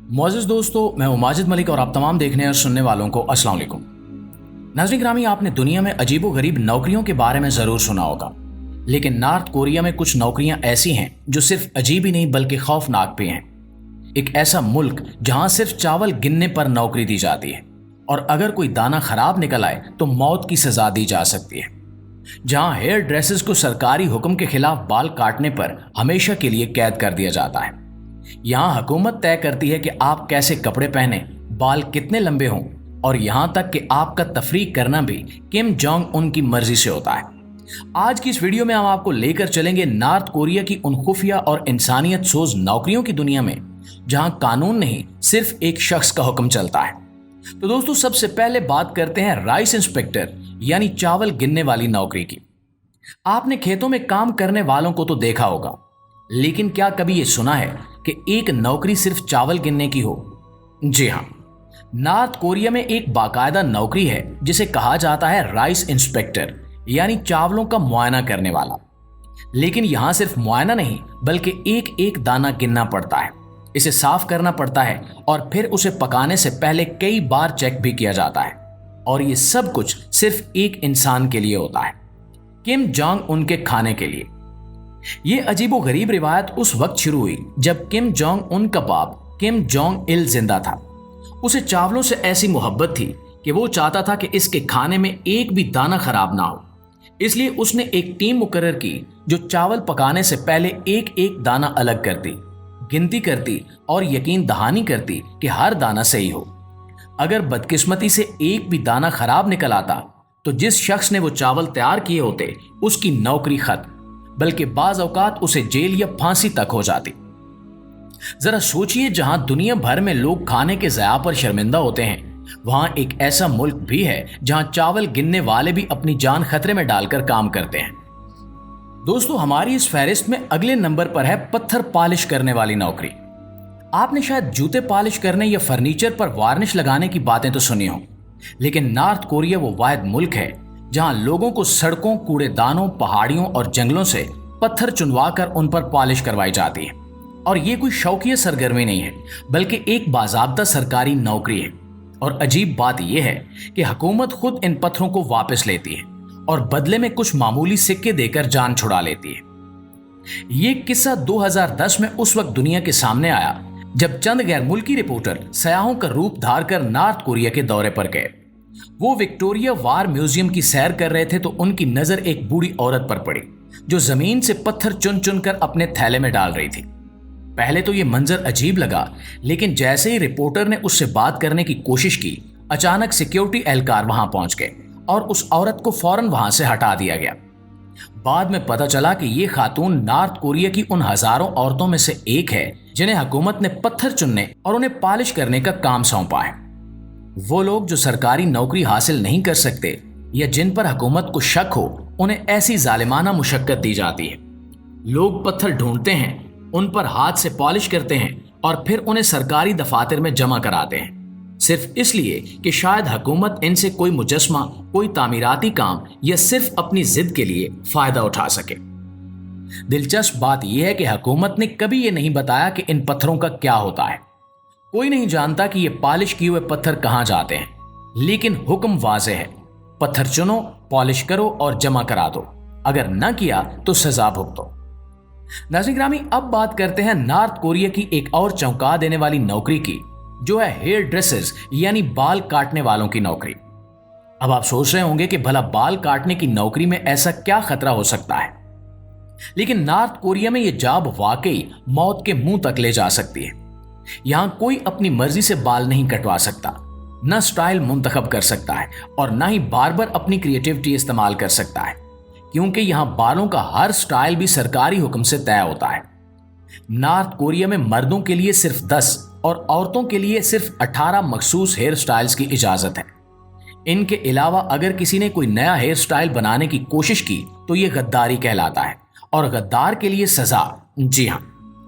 मोअज़्ज़िज़ दोस्तों, मैं हूं माजिद मलिक और आप तमाम देखने और सुनने वालों को अस्सलाम वालेकुम। नाज़रीन ग्रामी, आपने दुनिया में अजीबो-गरीब नौकरियों के बारे में ज़रूर सुना होगा, लेकिन नॉर्थ कोरिया में कुछ नौकरियां ऐसी हैं जो सिर्फ अजीब ही नहीं बल्कि खौफनाक भी हैं। एक ऐसा मुल्क जहां सिर्फ चावल गिनने पर नौकरी दी जाती है और अगर कोई दाना खराब निकल आए तो मौत की सजा दी जा सकती है। जहां हेयर ड्रेसेस को सरकारी हुक्म के खिलाफ बाल काटने पर हमेशा के लिए कैद कर दिया जाता है। यहाँ हुकूमत तय करती है कि आप कैसे कपड़े पहने, बाल कितने लंबे हों और यहाँ तक कि आपका तफरीक करना भी किम जोंग उन की मर्जी से होता है। आज की इस वीडियो में हम आपको लेकर चलेंगे नॉर्थ कोरिया की उन खुफिया और इंसानियत सोज नौकरियों की दुनिया में जहां कानून नहीं, सिर्फ एक शख्स का हुक्म चलता है। तो दोस्तों, सबसे पहले बात करते हैं राइस इंस्पेक्टर यानी चावल गिनने वाली नौकरी की। आपने खेतों में काम करने वालों को तो देखा होगा, लेकिन क्या कभी ये सुना है कि एक नौकरी सिर्फ चावल गिनने की हो? जी हाँ, नॉर्थ कोरिया में एक बाकायदा नौकरी है जिसे कहा जाता है राइस इंस्पेक्टर यानी चावलों का मुआयना करने वाला। लेकिन यहां सिर्फ मुआयना नहीं बल्कि एक एक दाना गिनना पड़ता है, इसे साफ करना पड़ता है और फिर उसे पकाने से पहले कई बार चेक भी किया जाता है। और ये सब कुछ सिर्फ एक इंसान के लिए होता है, किम जोंग उन के खाने के लिए। ये अजीबो गरीब रिवायत उस वक्त शुरू हुई जब किम जोंग उन का बाप किम जोंग इल जिंदा था। उसे चावलों से ऐसी मोहब्बत थी कि वो चाहता था कि इसके खाने में एक भी दाना खराब ना हो। इसलिए उसने एक टीम मुकर्रर की जो चावल पकाने से पहले एक एक दाना अलग करती, गिनती करती और यकीन दहानी करती कि हर दाना सही हो। अगर बदकिस्मती से एक भी दाना खराब निकल आता तो जिस शख्स ने वो चावल तैयार किए होते उसकी नौकरी खत्म, बल्कि बाज औकात उसे जेल या फांसी तक हो जाती। जरा सोचिए, जहां दुनिया भर में लोग खाने के ज़या पर शर्मिंदा होते हैं, वहां एक ऐसा मुल्क भी है जहां चावल गिनने वाले भी अपनी जान खतरे में डालकर काम करते हैं। दोस्तों, हमारी इस फहरिस्त में अगले नंबर पर है पत्थर पॉलिश करने वाली नौकरी। आपने शायद जूते पॉलिश करने या फर्नीचर पर वार्निश लगाने की बातें तो सुनी हो, लेकिन नॉर्थ कोरिया वो वाहिद मुल्क है जहां लोगों को सड़कों, कूड़ेदानों, पहाड़ियों और जंगलों से पत्थर चुनवा कर उन पर पॉलिश करवाई जाती है। और ये कोई शौकिया सरगर्मी नहीं है बल्कि एक बाज़ाब्ता सरकारी नौकरी है। और अजीब बात यह है कि हुकूमत खुद इन पत्थरों को वापस लेती है और बदले में कुछ मामूली सिक्के देकर जान छुड़ा लेती है। ये किस्सा 2010 में उस वक्त दुनिया के सामने आया जब चंद गैर मुल्की रिपोर्टर सयाहों का रूप धार कर नॉर्थ कोरिया के दौरे पर गए। वो विक्टोरिया वार म्यूजियम की सैर कर रहे थे तो उनकी नजर एक बूढ़ी औरत पर पड़ी जो जमीन से पत्थर चुन चुन कर अपने थैले में डाल रही थी। पहले तो ये मंजर अजीब लगा, लेकिन जैसे ही रिपोर्टर ने उससे बात करने की कोशिश की, अचानक सिक्योरिटी एहलकार वहां पहुंच गए और उस औरत को फौरन वहां से हटा दिया गया। बाद में पता चला कि ये खातून नॉर्थ कोरिया की उन हजारों औरतों में से एक है जिन्हें हुकूमत ने पत्थर चुनने और उन्हें पॉलिश करने का काम सौंपा है। वो लोग जो सरकारी नौकरी हासिल नहीं कर सकते या जिन पर हुकूमत को शक हो, उन्हें ऐसी जालिमाना मुशक्कत दी जाती है। लोग पत्थर ढूंढते हैं, उन पर हाथ से पॉलिश करते हैं और फिर उन्हें सरकारी दफातर में जमा कराते हैं, सिर्फ इसलिए कि शायद हुकूमत इनसे कोई मुजस्मा, कोई तामीराती काम या सिर्फ अपनी जिद के लिए फायदा उठा सके। दिलचस्प बात यह है कि हुकूमत ने कभी यह नहीं बताया कि इन पत्थरों का क्या होता है। कोई नहीं जानता कि ये पॉलिश किए हुए पत्थर कहां जाते हैं, लेकिन हुक्म वाज़ेह है, पत्थर चुनो, पॉलिश करो और जमा करा दो। अगर न किया तो सजा भुगतो। नाज़रीन ग्रामी, अब बात करते हैं नॉर्थ कोरिया की एक और चौंका देने वाली नौकरी की, जो है हेयर ड्रेसर्स यानी बाल काटने वालों की नौकरी। अब आप सोच रहे होंगे कि भला बाल काटने की नौकरी में ऐसा क्या खतरा हो सकता है, लेकिन नॉर्थ कोरिया में यह जॉब वाकई मौत के मुंह तक ले जा सकती है। यहां कोई अपनी मर्जी से बाल नहीं कटवा सकता, न स्टाइल मुंतखब कर सकता है और न ही बार्बर अपनी क्रिएटिविटी इस्तेमाल कर सकता है, क्योंकि यहां बालों का हर स्टाइल भी सरकारी हुक्म से तय होता है। नॉर्थ कोरिया में मर्दों के लिए सिर्फ 10 और औरतों के लिए सिर्फ 18 मखसूस हेयर स्टाइल्स की इजाजत है। इनके अलावा अगर किसी ने कोई नया हेयर स्टाइल बनाने की कोशिश की तो यह गद्दारी कहलाता है और गद्दार के लिए सजा, जी हां,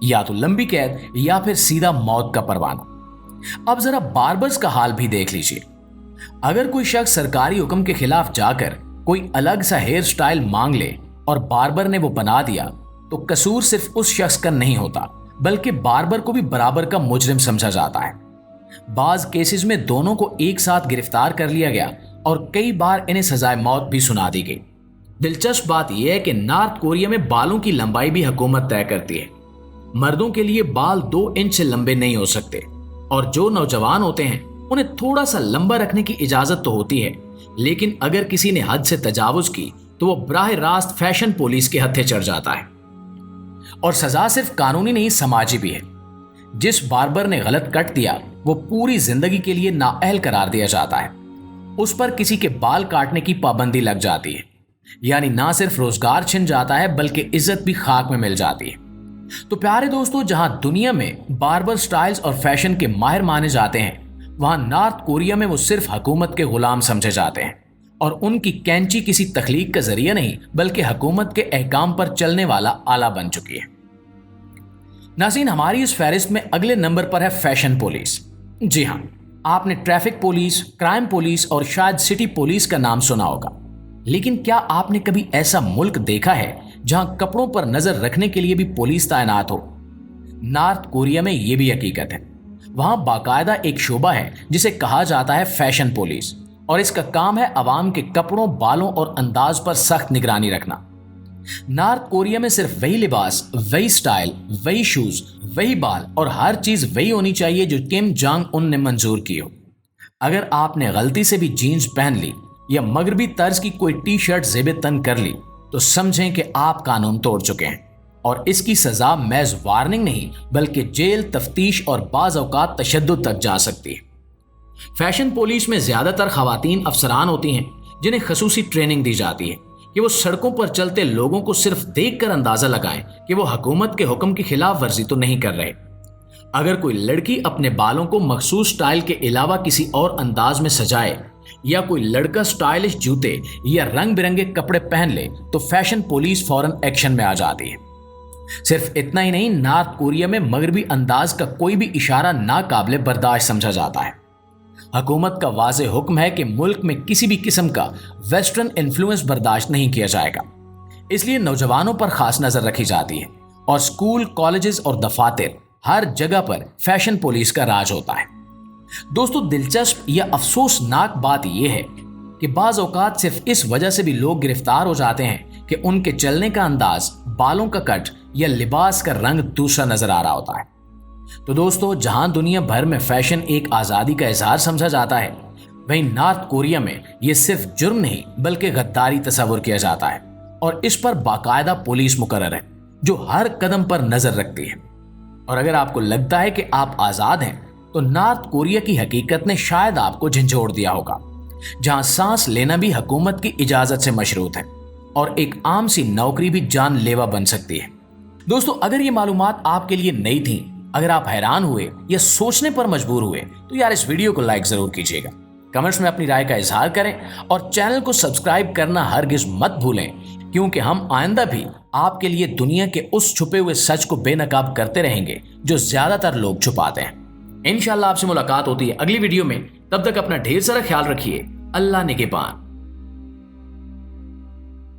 या तो लंबी कैद या फिर सीधा मौत का परवाना। अब जरा बार्बर्स का हाल भी देख लीजिए। अगर कोई शख्स सरकारी हुक्म के खिलाफ जाकर कोई अलग सा हेयर स्टाइल मांग ले और बार्बर ने वो बना दिया तो कसूर सिर्फ उस शख्स का नहीं होता बल्कि बार्बर को भी बराबर का मुजरिम समझा जाता है। बाज केसेस में दोनों को एक साथ गिरफ्तार कर लिया गया और कई बार इन्हें सजाए मौत भी सुना दी गई। दिलचस्प बात यह है कि नॉर्थ कोरिया में बालों की लंबाई भी हुकूमत तय करती है। मर्दों के लिए बाल 2 इंच से लंबे नहीं हो सकते और जो नौजवान होते हैं उन्हें थोड़ा सा लंबा रखने की इजाजत तो होती है, लेकिन अगर किसी ने हद से तजावुज की तो वो बराह रास्त फैशन पुलिस के हत्थे चढ़ जाता है। और सजा सिर्फ कानूनी नहीं, समाजी भी है। जिस बार्बर ने गलत कट दिया वो पूरी जिंदगी के लिए नाअहल करार दिया जाता है। उस पर किसी के बाल काटने की पाबंदी लग जाती है, यानी ना सिर्फ रोजगार छिन जाता है बल्कि इज्जत भी खाक में मिल जाती है। तो प्यारे दोस्तों, जहां दुनिया में बार्बर स्टाइल्स और फैशन के माहिर माने जाते हैं, वहां नॉर्थ कोरिया में वो सिर्फ हुकूमत के गुलाम समझे जाते हैं और उनकी कैंची किसी तखलीक का जरिया नहीं बल्कि हुकूमत के अहकाम पर चलने वाला आला बन चुकी है। नाज़रीन, हमारी इस फहरिस्त में अगले नंबर पर है फैशन पुलिस। जी हाँ, आपने ट्रैफिक पुलिस, क्राइम पुलिस और शायद सिटी पुलिस का नाम सुना होगा, लेकिन क्या आपने कभी ऐसा मुल्क देखा है जहां कपड़ों पर नजर रखने के लिए भी पुलिस तैनात हो? नॉर्थ कोरिया में यह भी हकीकत है। वहां बाकायदा एक शोबा है जिसे कहा जाता है फैशन पुलिस, और इसका काम है अवाम के कपड़ों, बालों और अंदाज पर सख्त निगरानी रखना। नॉर्थ कोरिया में सिर्फ वही लिबास, वही स्टाइल, वही शूज, वही बाल और हर चीज वही होनी चाहिए जो किम जोंग उन ने मंजूर की हो। अगर आपने गलती से भी जीन्स पहन ली या मगरबी तर्ज की कोई टी शर्ट ज़ेब तन कर ली तो समझें कि आप कानून तोड़ चुके हैं, और इसकी सजा महज वार्निंग नहीं बल्कि जेल, तफ्तीश और बाज़ औक़ात तशद्दुद तक जा सकती है। फैशन पुलिस में ज्यादातर खवातीन अफसरान होती हैं जिन्हें खसूसी ट्रेनिंग दी जाती है कि वो सड़कों पर चलते लोगों को सिर्फ देखकर अंदाजा लगाएं कि वो हुकूमत के हुक्म की खिलाफ वर्जी तो नहीं कर रहे। अगर कोई लड़की अपने बालों को मखसूस स्टाइल के अलावा किसी और अंदाज में सजाए या कोई लड़का स्टाइलिश जूते या रंग बिरंगे कपड़े पहन ले तो फैशन पुलिस फौरन एक्शन में आ जाती है। सिर्फ इतना ही नहीं, नॉर्थ कोरिया में मगरबी अंदाज का कोई भी इशारा नाकाबिले बर्दाश्त समझा जाता है। हुकूमत का वाज़ेह हुक्म है कि मुल्क में किसी भी किस्म का वेस्टर्न इन्फ्लुएंस बर्दाश्त नहीं किया जाएगा, इसलिए नौजवानों पर खास नजर रखी जाती है और स्कूल, कॉलेजेस और दफातर हर जगह पर फैशन पुलिस का राज होता है। दोस्तों, दिलचस्प या अफसोसनाक बात यह है कि बाज़ औक़ात सिर्फ इस वजह से भी लोग गिरफ्तार हो जाते हैं कि उनके चलने का अंदाज, बालों का कट या लिबास का रंग दूसरा नजर आ रहा होता है। तो दोस्तों, जहां दुनिया भर में फैशन एक आज़ादी का इजहार समझा जाता है, वहीं नॉर्थ कोरिया में यह सिर्फ जुर्म नहीं बल्कि गद्दारी तस्वुर किया जाता है, और इस पर बाकायदा पुलिस मुकर्रर है जो हर कदम पर नजर रखती है। और अगर आपको लगता है कि आप आज़ाद हैं तो नॉर्थ कोरिया की हकीकत ने शायद आपको झंझोड़ दिया होगा, जहां सांस लेना भी हुकूमत की इजाजत से मशरूत है और एक आम सी नौकरी भी जानलेवा बन सकती है। दोस्तों, अगर ये मालूमात आपके लिए नई थी, अगर आप हैरान हुए या सोचने पर मजबूर हुए तो यार इस वीडियो को लाइक जरूर कीजिएगा, कमेंट्स में अपनी राय का इजहार करें और चैनल को सब्सक्राइब करना हरगिज मत भूलें, क्योंकि हम आइंदा भी आपके लिए दुनिया के उस छुपे हुए सच को बेनकाब करते रहेंगे जो ज्यादातर लोग छुपाते हैं। इंशाल्लाह आपसे मुलाकात होती है अगली वीडियो में। तब तक अपना ढेर सारा ख्याल रखिए। अल्लाह निगहबान।